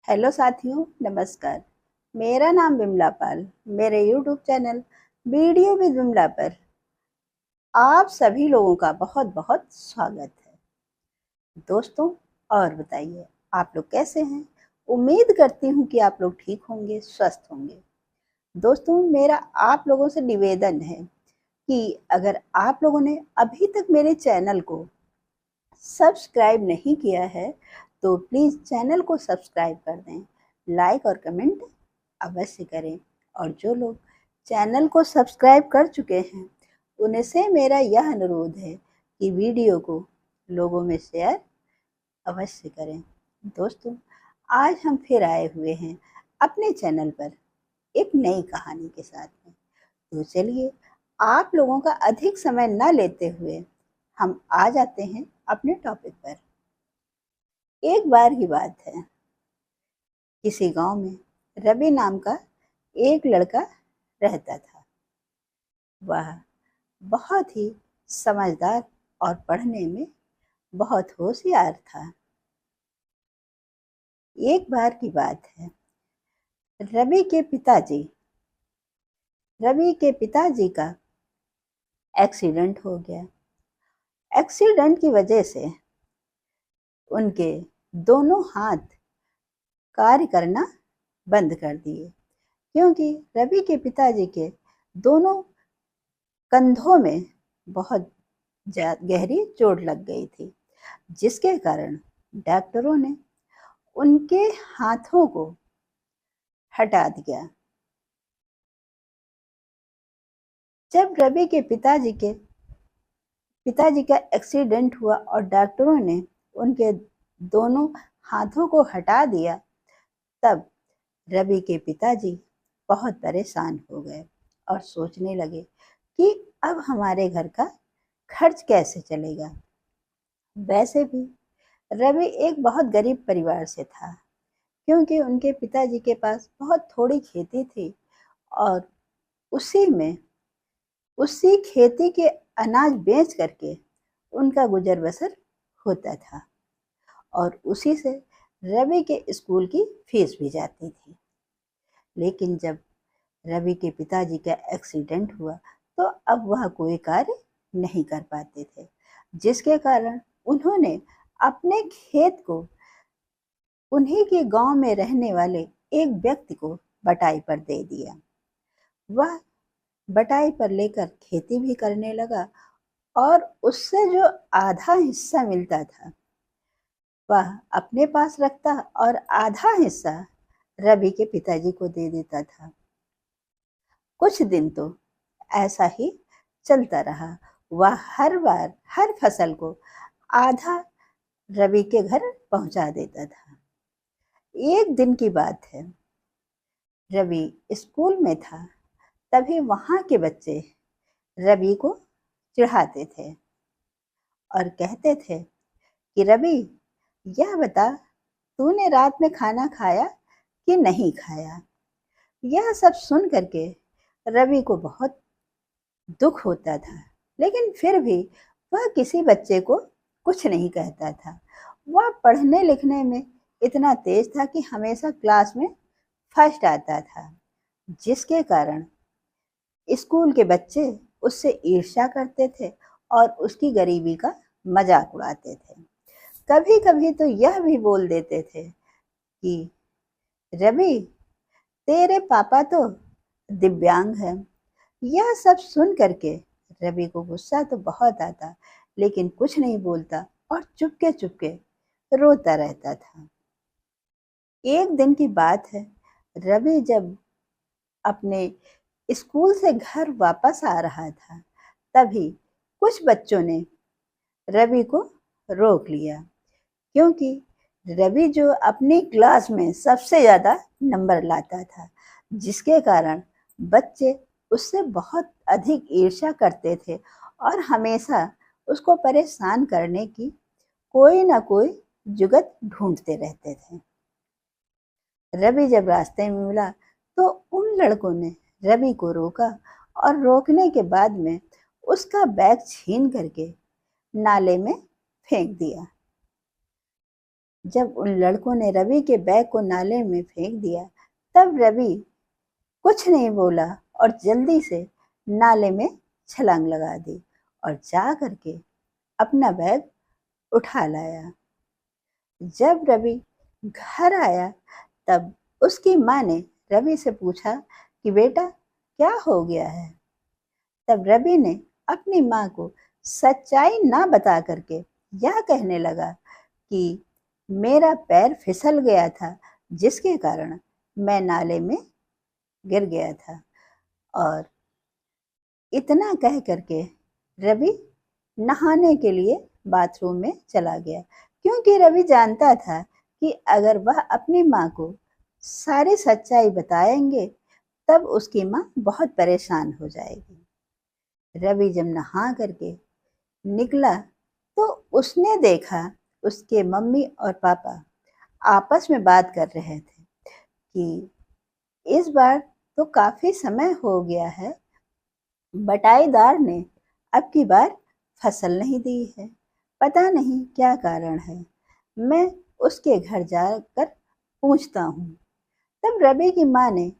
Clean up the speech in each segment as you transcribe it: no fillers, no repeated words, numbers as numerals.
Hello साथियों, नमस्कार। मेरा नाम विमला पाल। मेरे YouTube channel video with Vimla पर आप सभी लोगों का बहुत बहुत स्वागत है। दोस्तों, और बताइए आप लोग कैसे हैं? उम्मीद करती हूँ कि आप लोग ठीक होंगे, स्वस्थ होंगे। दोस्तों, मेरा आप लोगों से निवेदन है कि अगर आप लोगों ने अभी तक मेरे चैनल को सब्सक्राइब नहीं किया है तो प्लीज़ चैनल को सब्सक्राइब कर दें, लाइक और कमेंट अवश्य करें। और जो लोग चैनल को सब्सक्राइब कर चुके हैं उनसे मेरा यह अनुरोध है कि वीडियो को लोगों में शेयर अवश्य करें। दोस्तों, आज हम फिर आए हुए हैं अपने चैनल पर एक नई कहानी के साथ में। तो चलिए, आप लोगों का अधिक समय न लेते हुए हम आ जाते हैं अपने टॉपिक पर। एक बार की बात है, किसी गांव में रवि नाम का एक लड़का रहता था। वह बहुत ही समझदार और पढ़ने में बहुत होशियार था। एक बार की बात है, रवि के पिताजी रवि के पिताजी का एक्सीडेंट हो गया। एक्सीडेंट की वजह से उनके दोनों हाथ कार्य करना बंद कर दिए, क्योंकि रवि के पिताजी के दोनों कंधों में बहुत गहरी चोट लग गई थी, जिसके कारण डॉक्टरों ने उनके हाथों को हटा दिया। जब रवि के पिताजी का एक्सीडेंट हुआ और डॉक्टरों ने उनके दोनों हाथों को हटा दिया, तब रवि के पिताजी बहुत परेशान हो गए और सोचने लगे कि अब हमारे घर का खर्च कैसे चलेगा। वैसे भी रवि एक बहुत गरीब परिवार से था, क्योंकि उनके पिताजी के पास बहुत थोड़ी खेती थी और उसी खेती के अनाज बेच करके उनका गुजर बसर होता था और उसी से रवि के स्कूल की फीस भी जाती थी। लेकिन जब रवि के पिताजी का एक्सीडेंट हुआ तो अब वह कोई कार्य नहीं कर पाते थे, जिसके कारण उन्होंने अपने खेत को उन्हीं के गांव में रहने वाले एक व्यक्ति को बटाई पर दे दिया। वह बटाई पर लेकर खेती भी करने लगा और उससे जो आधा हिस्सा मिलता था वह अपने पास रखता और आधा हिस्सा रवि के पिताजी को दे देता था। कुछ दिन तो ऐसा ही चलता रहा। वह हर बार हर फसल को आधा रवि के घर पहुंचा देता था। एक दिन की बात है, रवि स्कूल में था, तभी वहां के बच्चे रवि को चिढ़ाते थे और कहते थे कि रवि, यह बता, तूने रात में खाना खाया कि नहीं खाया। यह सब सुन करके रवि को बहुत दुख होता था, लेकिन फिर भी वह किसी बच्चे को कुछ नहीं कहता था। वह पढ़ने लिखने में इतना तेज था कि हमेशा क्लास में फर्स्ट आता था, जिसके कारण स्कूल के बच्चे उससे ईर्ष्या करते थे और उसकी गरीबी का मजाक उड़ाते थे। कभी कभी तो यह भी बोल देते थे कि रवि, तेरे पापा तो दिव्यांग हैं। यह सब सुन करके रवि को गुस्सा तो बहुत आता, लेकिन कुछ नहीं बोलता और चुपके चुपके रोता रहता था। एक दिन की बात है, रवि जब अपने स्कूल से घर वापस आ रहा था, तभी कुछ बच्चों ने रवि को रोक लिया, क्योंकि रवि जो अपनी क्लास में सबसे ज़्यादा नंबर लाता था, जिसके कारण बच्चे उससे बहुत अधिक ईर्ष्या करते थे और हमेशा उसको परेशान करने की कोई ना कोई जुगत ढूंढते रहते थे। रवि जब रास्ते में मिला तो उन लड़कों ने रवि को रोका और रोकने के बाद में उसका बैग छीन करके नाले में फेंक दिया। जब उन लड़कों ने रवि के बैग को नाले में फेंक दिया, तब रवि कुछ नहीं बोला और जल्दी से नाले में छलांग लगा दी और जा करके अपना बैग उठा लाया। जब रवि घर आया, तब उसकी माँ ने रवि से पूछा कि बेटा क्या हो गया है। तब रवि ने अपनी माँ को सच्चाई ना बता करके यह कहने लगा कि मेरा पैर फिसल गया था, जिसके कारण मैं नाले में गिर गया था। और इतना कह करके रवि नहाने के लिए बाथरूम में चला गया, क्योंकि रवि जानता था कि अगर वह अपनी माँ को सारी सच्चाई बताएंगे तब उसकी माँ बहुत परेशान हो जाएगी। रवि जब नहा करके निकला तो उसने देखा उसके मम्मी और पापा आपस में बात कर रहे थे कि इस बार तो काफी समय हो गया है, बटाईदार ने अब की बार फसल नहीं दी है, पता नहीं क्या कारण है, मैं उसके घर जाकर पूछता हूँ। तब रवि की माँ ने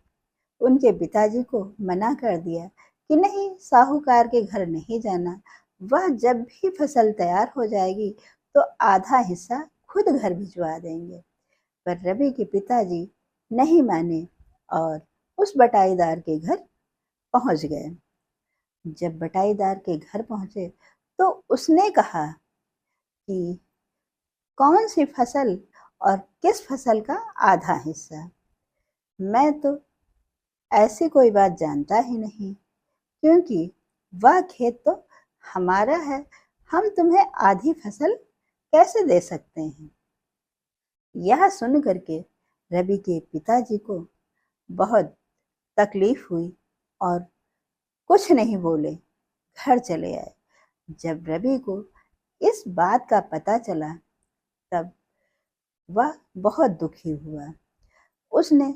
उनके पिताजी को मना कर दिया कि नहीं, साहूकार के घर नहीं जाना, वह जब भी फसल तैयार हो जाएगी तो आधा हिस्सा खुद घर भिजवा देंगे। पर रवि के पिताजी नहीं माने और उस बटाईदार के घर पहुंच गए। जब बटाईदार के घर पहुंचे तो उसने कहा कि कौन सी फसल और किस फसल का आधा हिस्सा, मैं तो ऐसी कोई बात जानता ही नहीं, क्योंकि वह खेत तो हमारा है, हम तुम्हें आधी फसल कैसे दे सकते हैं। यह सुन करके रवि के पिताजी को बहुत तकलीफ हुई और कुछ नहीं बोले, घर चले आए। जब रवि को इस बात का पता चला तब वह बहुत दुखी हुआ। उसने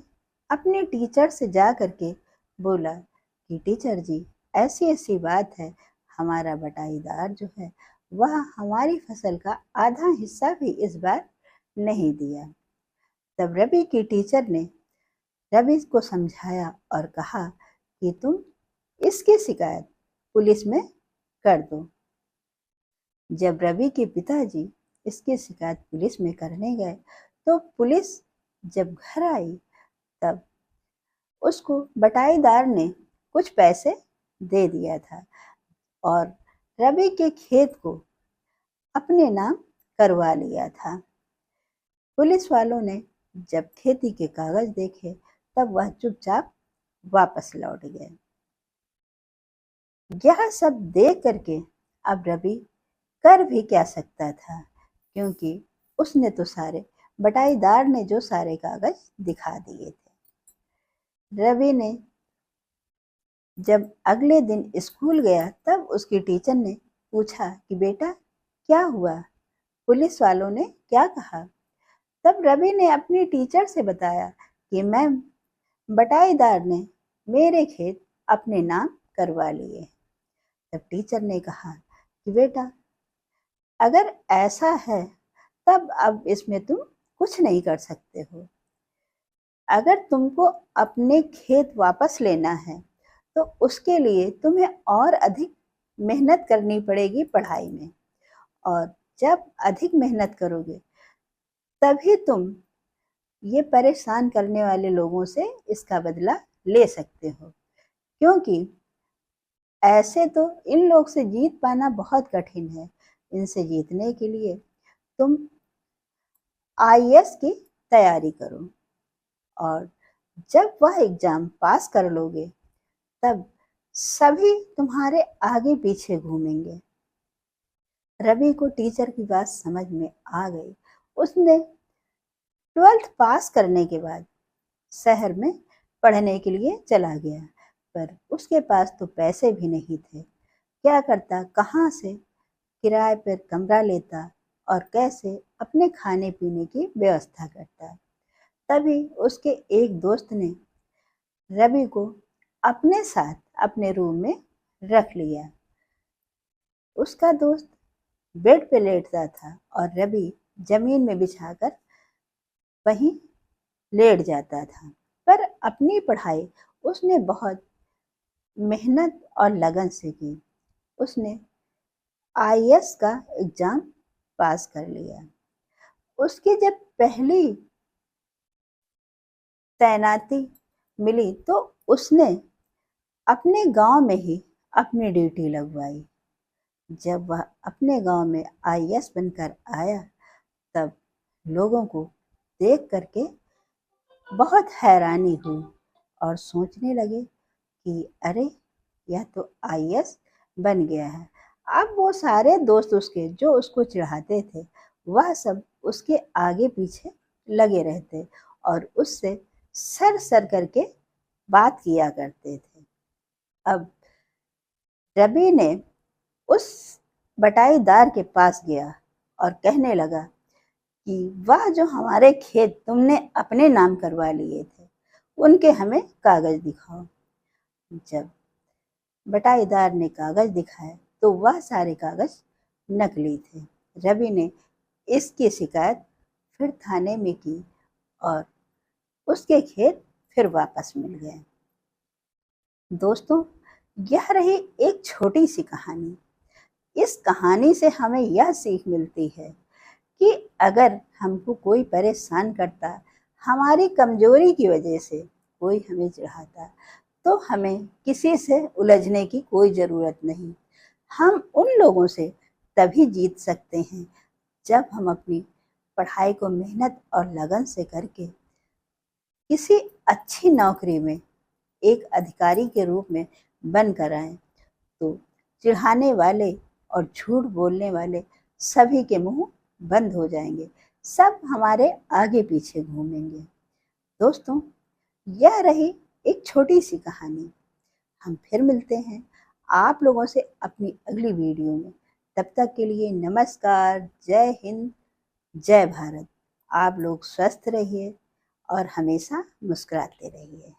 अपने टीचर से जा करके बोला कि टीचर जी, ऐसी ऐसी बात है, हमारा बटाईदार जो है वह हमारी फसल का आधा हिस्सा भी इस बार नहीं दिया। तब रवि की टीचर ने रवि को समझाया और कहा कि तुम इसकी शिकायत पुलिस में कर दो। जब रवि के पिताजी इसकी शिकायत पुलिस में करने गए तो पुलिस जब घर आई तब उसको बटाईदार ने कुछ पैसे दे दिया था और रवि के खेत को अपने नाम करवा लिया था। पुलिस वालों ने जब खेती के कागज देखे तब वह चुपचाप वापस लौट गए। यह सब देख करके अब रवि कर भी क्या सकता था, क्योंकि उसने तो सारे बटाईदार ने जो सारे कागज दिखा दिए थे। रवि ने जब अगले दिन स्कूल गया तब उसकी टीचर ने पूछा कि बेटा क्या हुआ, पुलिस वालों ने क्या कहा। तब रवि ने अपनी टीचर से बताया कि मैम, बटाईदार ने मेरे खेत अपने नाम करवा लिए। तब टीचर ने कहा कि बेटा अगर ऐसा है तब अब इसमें तुम कुछ नहीं कर सकते हो। अगर तुमको अपने खेत वापस लेना है तो उसके लिए तुम्हें और अधिक मेहनत करनी पड़ेगी पढ़ाई में, और जब अधिक मेहनत करोगे तभी तुम ये परेशान करने वाले लोगों से इसका बदला ले सकते हो, क्योंकि ऐसे तो इन लोग से जीत पाना बहुत कठिन है। इनसे जीतने के लिए तुम आईएएस की तैयारी करो, और जब वह एग्जाम पास कर लोगे तब सभी तुम्हारे आगे पीछे घूमेंगे। रवि को टीचर की बात समझ में आ गई। उसने 12th पास करने के बाद शहर में पढ़ने के लिए चला गया, पर उसके पास तो पैसे भी नहीं थे। क्या करता, कहाँ से किराए पर कमरा लेता और कैसे अपने खाने पीने की व्यवस्था करता। तभी उसके एक दोस्त ने रवि को अपने साथ अपने रूम में रख लिया। उसका दोस्त बेड पे लेटता था और रवि जमीन में बिछाकर वहीं लेट जाता था। पर अपनी पढ़ाई उसने बहुत मेहनत और लगन से की। उसने आईएएस का एग्जाम पास कर लिया। उसकी जब पहली तैनाती मिली तो उसने अपने गांव में ही अपनी ड्यूटी लगवाई। जब वह अपने गांव में आईएएस बनकर आया तब लोगों को देख करके बहुत हैरानी हुई और सोचने लगे कि अरे, यह तो आईएएस बन गया है। अब वो सारे दोस्त उसके जो उसको चिढ़ाते थे वह सब उसके आगे पीछे लगे रहते और उससे सर सर करके बात किया करते थे। अब रवि ने उस बटाईदार के पास गया और कहने लगा कि वह जो हमारे खेत तुमने अपने नाम करवा लिए थे उनके हमें कागज दिखाओ। जब बटाईदार ने कागज दिखाए तो वह सारे कागज नकली थे। रवि ने इसकी शिकायत फिर थाने में की और उसके खेत फिर वापस मिल गए। दोस्तों, यह रही एक छोटी सी कहानी। इस कहानी से हमें यह सीख मिलती है कि अगर हमको कोई परेशान करता, हमारी कमजोरी की वजह से कोई हमें चिढ़ाता, तो हमें किसी से उलझने की कोई ज़रूरत नहीं। हम उन लोगों से तभी जीत सकते हैं जब हम अपनी पढ़ाई को मेहनत और लगन से करके किसी अच्छी नौकरी में एक अधिकारी के रूप में बन कर आए। तो चिढ़ाने वाले और झूठ बोलने वाले सभी के मुंह बंद हो जाएंगे, सब हमारे आगे पीछे घूमेंगे। दोस्तों, यह रही एक छोटी सी कहानी। हम फिर मिलते हैं आप लोगों से अपनी अगली वीडियो में। तब तक के लिए नमस्कार, जय हिंद, जय भारत। आप लोग स्वस्थ रहिए और हमेशा मुस्कुराते रहिए।